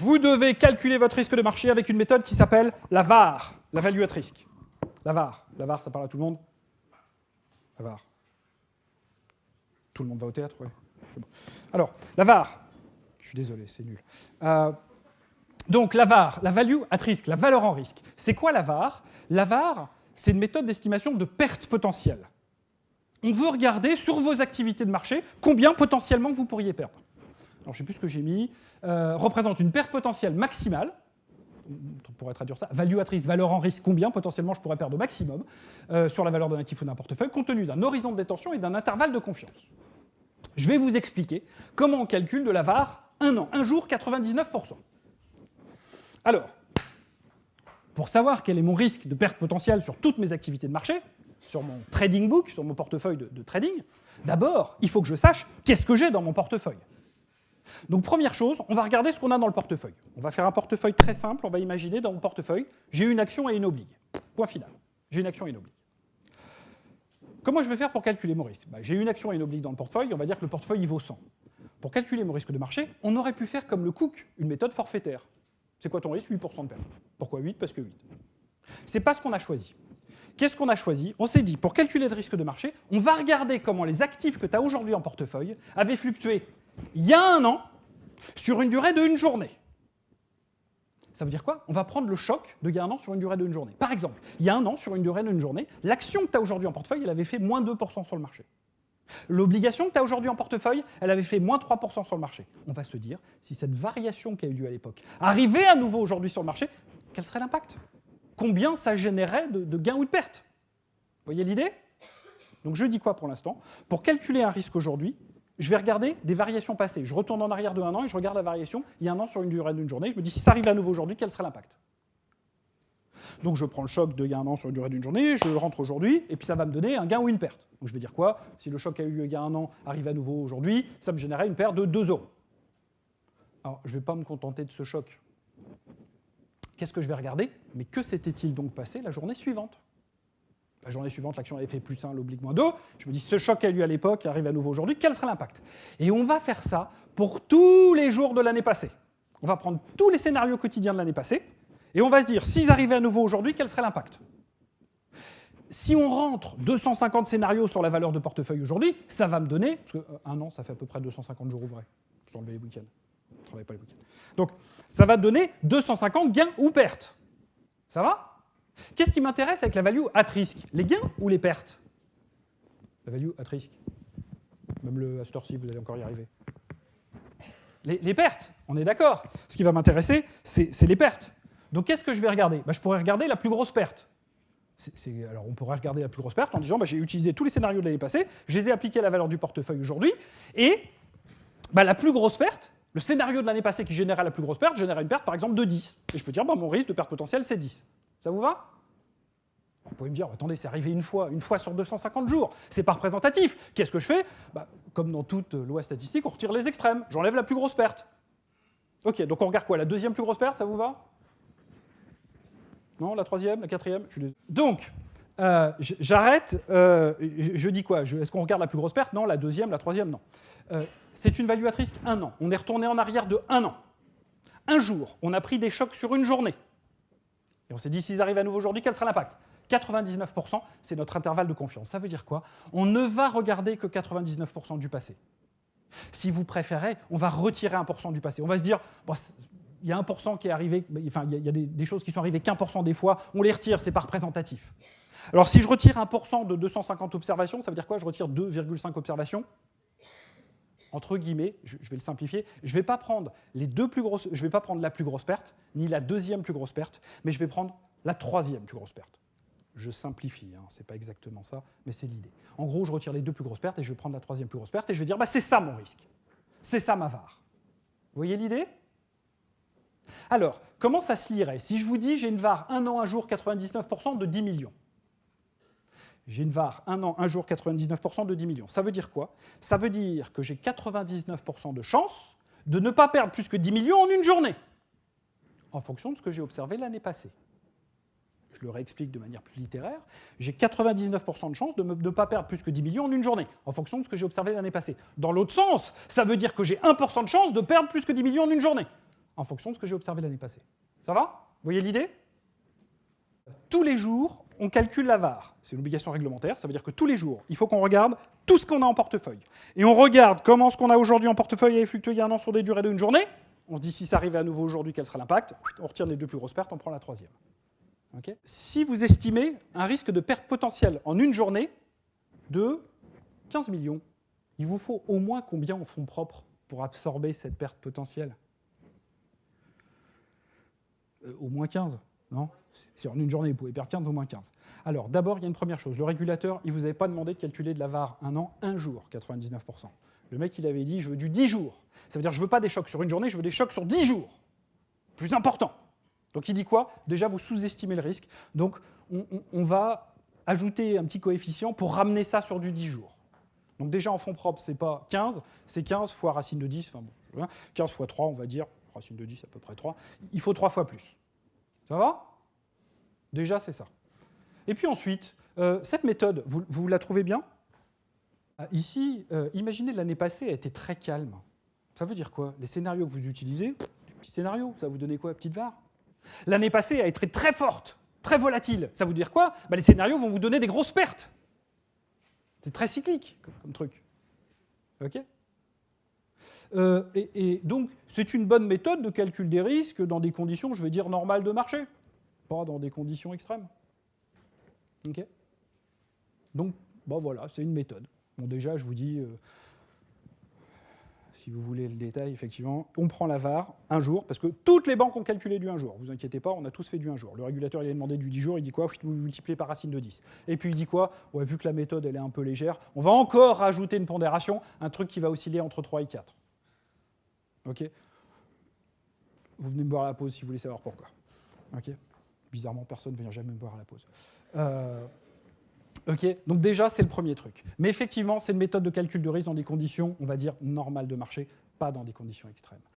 vous devez calculer votre risque de marché avec une méthode qui s'appelle la VAR, la value at risk. La VAR, ça parle à tout le monde? La VAR. Tout le monde va au théâtre, oui. Bon. Alors, la VAR, je suis désolé, c'est nul. Donc, la VAR, la value at risk, la valeur en risque. C'est quoi la VAR? La VAR, c'est une méthode d'estimation de perte potentielle. On veut regarder sur vos activités de marché combien potentiellement vous pourriez perdre. Alors, je ne sais plus ce que j'ai mis. Représente une perte potentielle maximale. On pourrait traduire ça. Value at risk, valeur en risque, combien potentiellement je pourrais perdre au maximum sur la valeur d'un actif ou d'un portefeuille, compte tenu d'un horizon de détention et d'un intervalle de confiance. Je vais vous expliquer comment on calcule de la VAR un an, un jour, 99%. Alors, pour savoir quel est mon risque de perte potentielle sur toutes mes activités de marché, sur mon trading book, sur mon portefeuille de trading, d'abord, il faut que je sache qu'est-ce que j'ai dans mon portefeuille. Donc, première chose, on va regarder ce qu'on a dans le portefeuille. On va faire un portefeuille très simple, on va imaginer dans mon portefeuille, j'ai une action et une oblige. Point final. J'ai une action et une oblige. Comment je vais faire pour calculer mon risque? J'ai une action et une oblige dans le portefeuille, on va dire que le portefeuille il vaut 100. Pour calculer mon risque de marché, on aurait pu faire comme le Cook, une méthode forfaitaire. C'est quoi ton risque? 8% de perte. Pourquoi 8? Parce que 8. C'est pas ce qu'on a choisi. Qu'est-ce qu'on a choisi? On s'est dit, pour calculer le risque de marché, on va regarder comment les actifs que tu as aujourd'hui en portefeuille avaient fluctué il y a un an sur une durée d'une journée. Ça veut dire quoi? On va prendre le choc de il y a un an sur une durée d'une journée. Par exemple, il y a un an, sur une durée d'une journée, l'action que tu as aujourd'hui en portefeuille, elle avait fait moins 2% sur le marché. L'obligation que tu as aujourd'hui en portefeuille, elle avait fait moins 3% sur le marché. On va se dire, si cette variation qui a eu lieu à l'époque arrivait à nouveau aujourd'hui sur le marché, quel serait l'impact? Combien ça générait de gains ou de pertes? Vous voyez l'idée? Donc je dis quoi pour l'instant? Pour calculer un risque aujourd'hui, je vais regarder des variations passées. Je retourne en arrière de un an et je regarde la variation il y a un an sur une durée d'une journée. Je me dis, si ça arrive à nouveau aujourd'hui, quel serait l'impact? Donc je prends le choc d'il y a un an sur une durée d'une journée, je rentre aujourd'hui, et puis ça va me donner un gain ou une perte. Donc je vais dire quoi? Si le choc a eu lieu il y a un an arrive à nouveau aujourd'hui, ça me générait une perte de 2 €. Alors je ne vais pas me contenter de ce choc. Qu'est-ce que je vais regarder? Mais que s'était-il donc passé la journée suivante? La journée suivante, l'action avait fait plus 1, l'oblique moins 2. Je me dis, ce choc a eu lieu à l'époque, arrive à nouveau aujourd'hui, quel serait l'impact? Et on va faire ça pour tous les jours de l'année passée. On va prendre tous les scénarios quotidiens de l'année passée, et on va se dire, s'ils arrivaient à nouveau aujourd'hui, quel serait l'impact? Si on rentre 250 scénarios sur la valeur de portefeuille aujourd'hui, ça va me donner, parce qu'un an, ça fait à peu près 250 jours ouvrés, sans enlever les week-ends. Je ne travaille pas les week-ends. Donc, ça va donner 250 gains ou pertes. Ça va? Qu'est-ce qui m'intéresse avec la value at risk? Les gains ou les pertes? La value at risk. Même le à cette heure-ci, vous allez encore y arriver. Les pertes, on est d'accord. Ce qui va m'intéresser, c'est les pertes. Donc qu'est-ce que je vais regarder? Je pourrais regarder la plus grosse perte. Alors on pourrait regarder la plus grosse perte en disant j'ai utilisé tous les scénarios de l'année passée, je les ai appliqués à la valeur du portefeuille aujourd'hui, et la plus grosse perte, le scénario de l'année passée qui générait la plus grosse perte, générait une perte par exemple de 10. Et je peux dire mon risque de perte potentielle c'est 10. Ça vous va? Vous pouvez me dire, attendez, c'est arrivé une fois sur 250 jours, c'est pas représentatif. Qu'est-ce que je fais? Comme dans toute loi statistique, on retire les extrêmes, j'enlève la plus grosse perte. Ok, donc on regarde quoi? La deuxième plus grosse perte, ça vous va? Non, la troisième, la quatrième? Donc, j'arrête, je dis quoi? Est-ce qu'on regarde la plus grosse perte? Non, la deuxième, la troisième, non. C'est une value at risk un an. On est retourné en arrière de un an. Un jour, on a pris des chocs sur une journée. Et on s'est dit, s'ils arrivent à nouveau aujourd'hui, quel sera l'impact? 99%, c'est notre intervalle de confiance. Ça veut dire quoi? On ne va regarder que 99% du passé. Si vous préférez, on va retirer 1% du passé. On va se dire, il y a 1% qui est arrivé, enfin, il y a des choses qui sont arrivées qu'1% des fois, on les retire, c'est pas représentatif. Alors si je retire 1% de 250 observations, ça veut dire quoi? Je retire 2,5 observations. Entre guillemets, je vais le simplifier, je ne vais pas prendre je vais pas prendre la plus grosse perte, ni la deuxième plus grosse perte, mais je vais prendre la troisième plus grosse perte. Je simplifie, ce n'est pas exactement ça, mais c'est l'idée. En gros, je retire les deux plus grosses pertes et je vais prendre la troisième plus grosse perte et je vais dire, c'est ça mon risque. C'est ça ma VAR. Vous voyez l'idée? Alors, comment ça se lirait? Si je vous dis, j'ai une VAR 1 an, 1 jour, 99% de 10 millions. J'ai une VAR 1 an, 1 jour, 99% de 10 millions. Ça veut dire quoi? Ça veut dire que j'ai 99% de chance de ne pas perdre plus que 10 millions en une journée, en fonction de ce que j'ai observé l'année passée. Je le réexplique de manière plus littéraire. J'ai 99% de chance de ne pas perdre plus que 10 millions en une journée, en fonction de ce que j'ai observé l'année passée. Dans l'autre sens, ça veut dire que j'ai 1% de chance de perdre plus que 10 millions en une journée, en fonction de ce que j'ai observé l'année passée. Ça va? Vous voyez l'idée? Tous les jours, on calcule la VAR. C'est une obligation réglementaire, ça veut dire que tous les jours, il faut qu'on regarde tout ce qu'on a en portefeuille. Et on regarde comment ce qu'on a aujourd'hui en portefeuille a fluctué il y a un an sur des durées d'une journée. On se dit si ça arrivait à nouveau aujourd'hui, quel sera l'impact? On retire les deux plus grosses pertes, on prend la troisième. Okay. Si vous estimez un risque de perte potentielle en une journée de 15 millions, il vous faut au moins combien en fonds propres pour absorber cette perte potentielle? Au moins 15, non? Si en une journée, vous pouvez perdre 15, au moins 15. Alors, d'abord, il y a une première chose. Le régulateur, il ne vous avait pas demandé de calculer de la VAR un an, un jour, 99%. Le mec, il avait dit, je veux du 10 jours. Ça veut dire, je ne veux pas des chocs sur une journée, je veux des chocs sur 10 jours. Plus important. Donc, il dit quoi? Déjà, vous sous-estimez le risque. Donc, on va ajouter un petit coefficient pour ramener ça sur du 10 jours. Donc, déjà, en fonds propres, ce n'est pas 15, c'est 15 fois racine de 10. Enfin, bon, 15 fois 3, on va dire. Racine de 10, à peu près 3. Il faut 3 fois plus. Ça va? Déjà, c'est ça. Et puis ensuite, cette méthode, vous la trouvez bien? Ici, imaginez l'année passée a été très calme. Ça veut dire quoi? Les scénarios que vous utilisez, les petits scénarios, ça va vous donner quoi? Petite VAR. L'année passée a été très forte, très volatile. Ça veut dire quoi? Les scénarios vont vous donner des grosses pertes. C'est très cyclique comme truc. OK? Et donc, c'est une bonne méthode de calcul des risques dans des conditions, je vais dire, normales de marché. Pas dans des conditions extrêmes. Okay. Donc, bon, voilà, c'est une méthode. Bon, déjà, je vous dis, si vous voulez le détail, effectivement, on prend la VAR un jour, parce que toutes les banques ont calculé du 1 jour. Vous inquiétez pas, on a tous fait du 1 jour. Le régulateur, il a demandé du 10 jours, il dit quoi? Vous multipliez par racine de 10. Et puis il dit quoi? Ouais, vu que la méthode, elle est un peu légère, on va encore rajouter une pondération, un truc qui va osciller entre 3 et 4. OK? Vous venez me voir à la pause si vous voulez savoir pourquoi. OK? Bizarrement, personne ne vient jamais me voir à la pause. OK, donc déjà, c'est le premier truc. Mais effectivement, c'est une méthode de calcul de risque dans des conditions, on va dire, normales de marché, pas dans des conditions extrêmes.